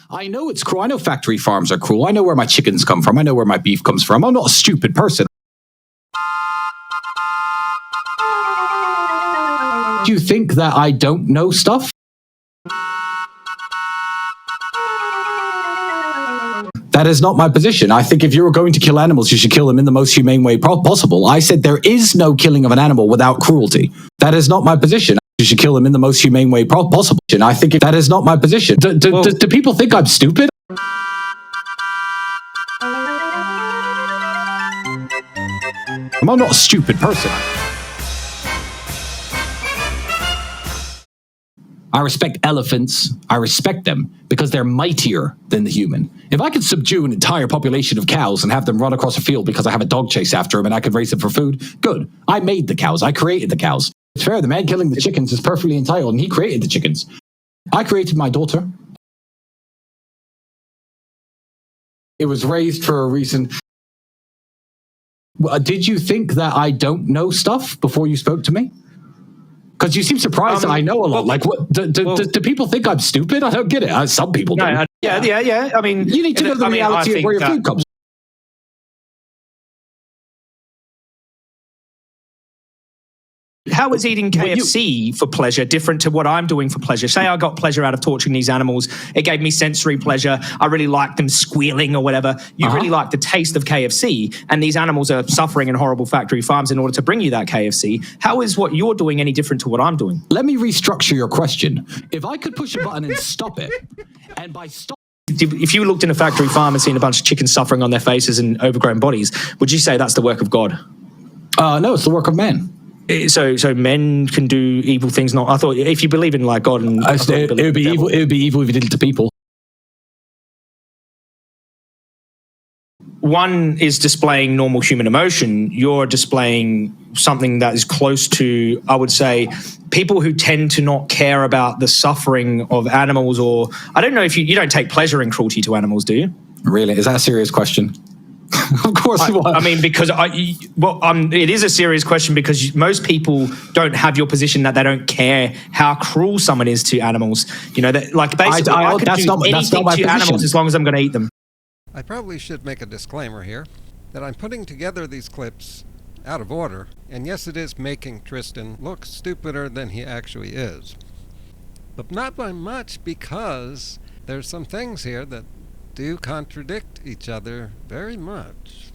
I know it's cruel. I know factory farms are cruel. I know where my chickens come from. I know where my beef comes from. I'm not a stupid person. Do you think that I don't know stuff? That is not my position. I think if you were going to kill animals, you should kill them in the most humane way possible. I said there is no killing of an animal without cruelty. That is not my position. You should kill them in the most humane way possible. And I think that is not my position. Do people think I'm stupid? I'm not a stupid person. I respect elephants. I respect them because they're mightier than the human. If I could subdue an entire population of cows and have them run across a field because I have a dog chase after them and I could raise them for food, good. I made the cows. I created the cows. It's fair. The man killing the chickens is perfectly entitled, and he created the chickens. I created my daughter. It was raised for a reason. Did you think that I don't know stuff before you spoke to me? Because you seem surprised that I know a lot. Like, what? Do people think I'm stupid? I don't get it. Some people do. Yeah. I mean, you need to know the reality of where your food comes from. How is eating KFC for pleasure different to what I'm doing for pleasure? Say I got pleasure out of torturing these animals. It gave me sensory pleasure. I really liked them squealing or whatever. You really like the taste of KFC, and these animals are suffering in horrible factory farms in order to bring you that KFC. How is what you're doing any different to what I'm doing? Let me restructure your question. If I could push a button and stop it, and by stop... If you looked in a factory farm and seen a bunch of chickens suffering on their faces and overgrown bodies, would you say that's the work of God? No, it's the work of man. So men can do evil things. I thought if you believe in like God, and it would be evil. It would be evil if you did it to people. One is displaying normal human emotion. You're displaying something that is close to, I would say, people who tend to not care about the suffering of animals. Or I don't know if you don't take pleasure in cruelty to animals, do you? Really? Is that a serious question? Of course you are. I mean, because it is a serious question because most people don't have your position that they don't care how cruel someone is to animals. You know, that like basically I could do anything to animals as long as I'm going to eat them. I probably should make a disclaimer here that I'm putting together these clips out of order, and yes, it is making Tristan look stupider than he actually is. But not by much, because there's some things here that do contradict each other very much.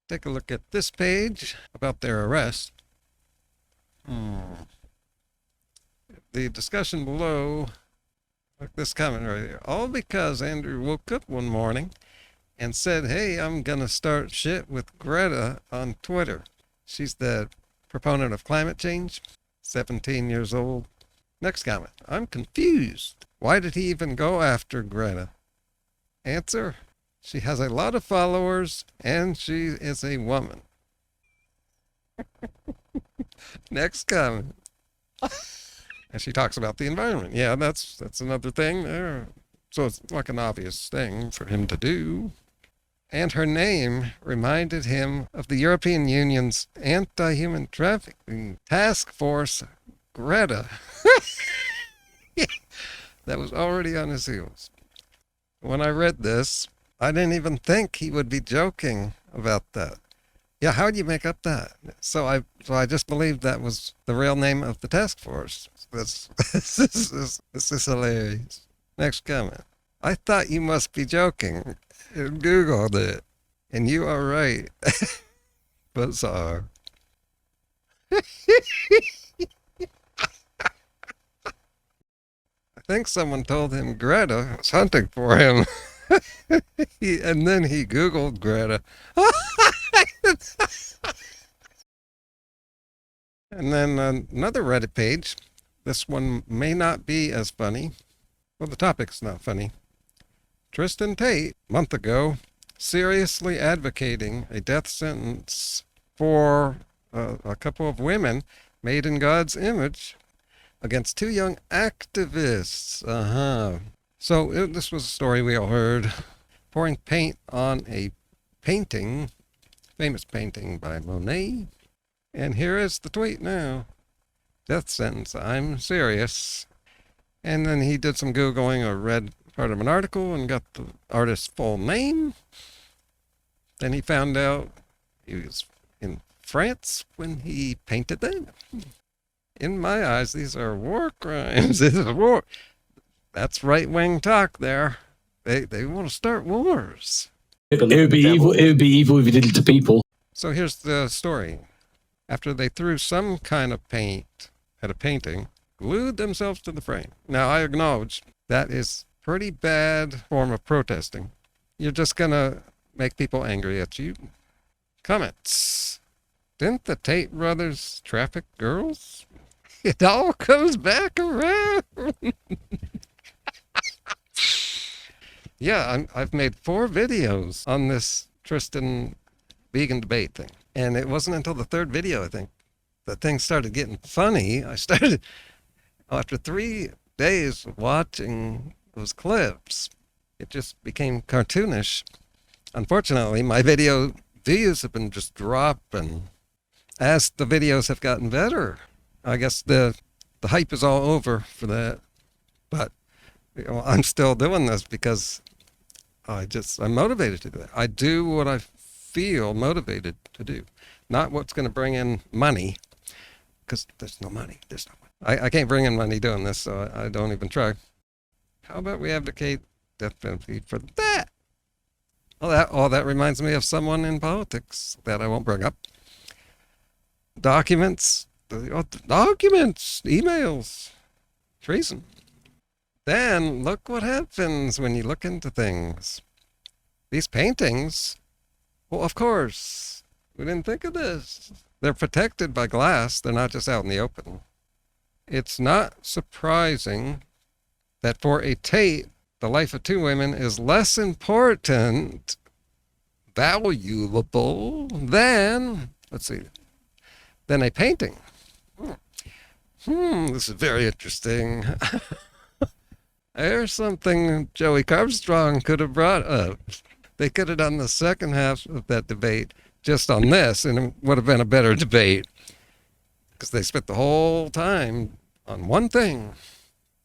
Take a look at this page about their arrest. The discussion below, like this comment right here. All because Andrew woke up one morning and said, hey, I'm gonna start shit with Greta on Twitter. She's the proponent of climate change, 17 years old. Next comment. I'm confused. Why did he even go after Greta? Answer, she has a lot of followers and she is a woman. Next comment. And she talks about the environment. Yeah, that's another thing there. So it's like an obvious thing for him to do. And her name reminded him of the European Union's anti-human trafficking task force, Greta. That was already on his heels. When I read this, I didn't even think he would be joking about that. Yeah, how do you make up that? So I just believed that was the real name of the task force. This is hilarious. Next comment. I thought you must be joking. And Googled it. And you are right. Bizarre. I think someone told him Greta was hunting for him. And then he Googled Greta. And then another Reddit page. This one may not be as funny. Well, the topic's not funny. Tristan Tate, a month ago, seriously advocating a death sentence for a couple of women made in God's image against two young activists. So this was a story we all heard. Pouring paint on a painting, famous painting by Monet. And here is the tweet now. Death sentence, I'm serious. And then he did some Googling or read part of an article and got the artist's full name. Then he found out he was in France when he painted them. In my eyes, these are war crimes. This is war. That's right-wing talk there. They want to start wars. It would be evil. It would be evil if you did it to people. So here's the story. After they threw some kind of paint at a painting, glued themselves to the frame. Now, I acknowledge that is pretty bad form of protesting. You're just gonna make people angry at you. Comments. Didn't the Tate brothers traffic girls? It all comes back around. Yeah, I've made 4 videos on this Tristan vegan debate thing. And it wasn't until the 3rd video, I think, that things started getting funny. I started, after 3 days of watching those clips, it just became cartoonish. Unfortunately, my video views have been just dropping as the videos have gotten better. I guess the hype is all over for that. But I'm still doing this because I'm motivated to do that. I do what I feel motivated to do, not what's going to bring in money, because there's no money. I can't bring in money doing this, so I don't even try. How about we advocate death penalty for that? That reminds me of someone in politics that I won't bring up. Documents, emails, treason. Then look what happens when you look into things. These paintings, well, of course, we didn't think of this. They're protected by glass. They're not just out in the open. It's not surprising that for a Tate, the life of 2 women is less important, valuable than, than a painting. This is very interesting. There's something Joey Carbstrong could have brought up. They could have done the second half of that debate just on this, and it would have been a better debate, because they spent the whole time on one thing.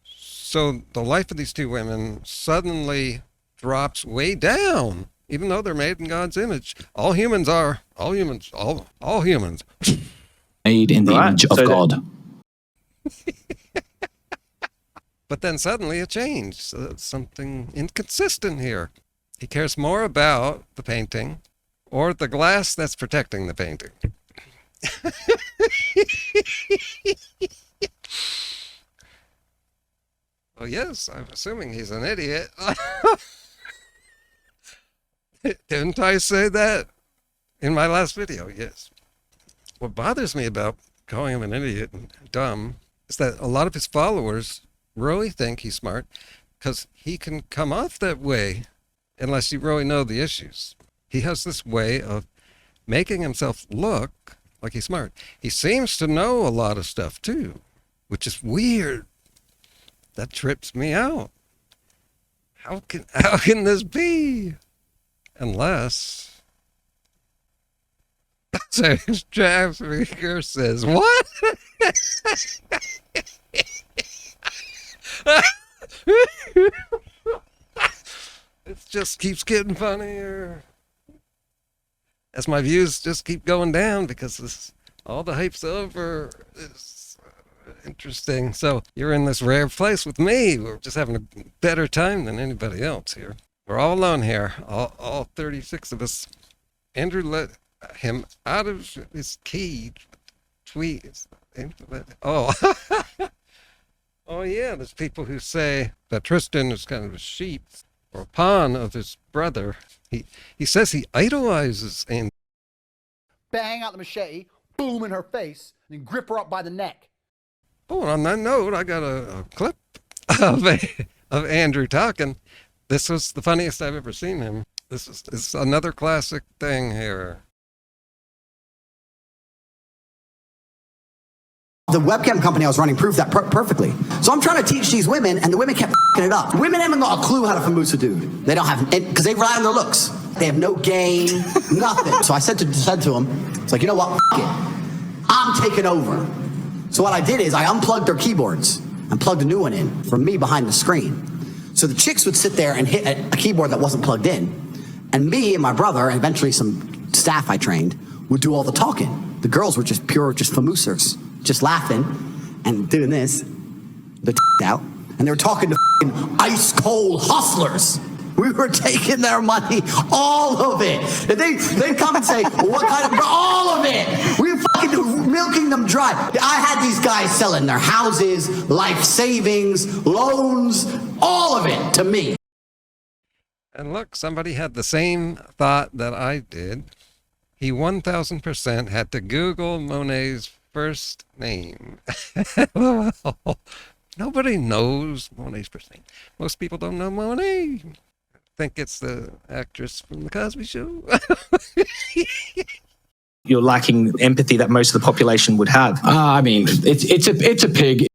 So the life of these 2 women suddenly drops way down, even though they're made in God's image. All humans are. All humans. Made in the image of God. But then suddenly it changed. So there's something inconsistent here. He cares more about the painting or the glass that's protecting the painting. Well, yes, I'm assuming he's an idiot. Didn't I say that in my last video? Yes. What bothers me about calling him an idiot and dumb is that a lot of his followers really think he's smart because he can come off that way unless you really know the issues. He has this way of making himself look like he's smart. He seems to know a lot of stuff too, which is weird. That trips me out. How can this be? Unless Jack Speaker says what? It just keeps getting funnier as my views just keep going down because all the hype's over. It's interesting. So you're in this rare place with me. We're just having a better time than anybody else here. We're all alone here, all 36 of us. Andrew let him out of his cage. Tweet. Oh. Oh yeah, there's people who say that Tristan is kind of a sheep or a pawn of his brother. He says he idolizes Andrew. Bang out the machete, boom in her face, and then grip her up by the neck. Oh, on that note, I got a clip of Andrew talking. This was the funniest I've ever seen him. This is another classic thing here. The webcam company I was running proved that perfectly. So I'm trying to teach these women, and the women kept f***ing it up. Women haven't got a clue how to famoose a dude. They don't have, because they rely on their looks. They have no game, nothing. So I said to them, it's like, you know what, f*** it. I'm taking over. So what I did is I unplugged their keyboards and plugged a new one in from me behind the screen. So the chicks would sit there and hit a keyboard that wasn't plugged in. And me and my brother, and eventually some staff I trained, would do all the talking. The girls were just famoosers, just laughing and doing this, the out. And they were talking to ice cold hustlers. We were taking their money, all of it. And they'd come and say, what kind of, all of it. We were fucking milking them dry. I had these guys selling their houses, life savings, loans, all of it to me. And look, somebody had the same thought that I did. He 1000% had to Google Monet's first name. Nobody knows Monet's first name. Most people don't know Monet. Think it's the actress from The Cosby Show. You're lacking empathy that most of the population would have. I mean, it's a pig.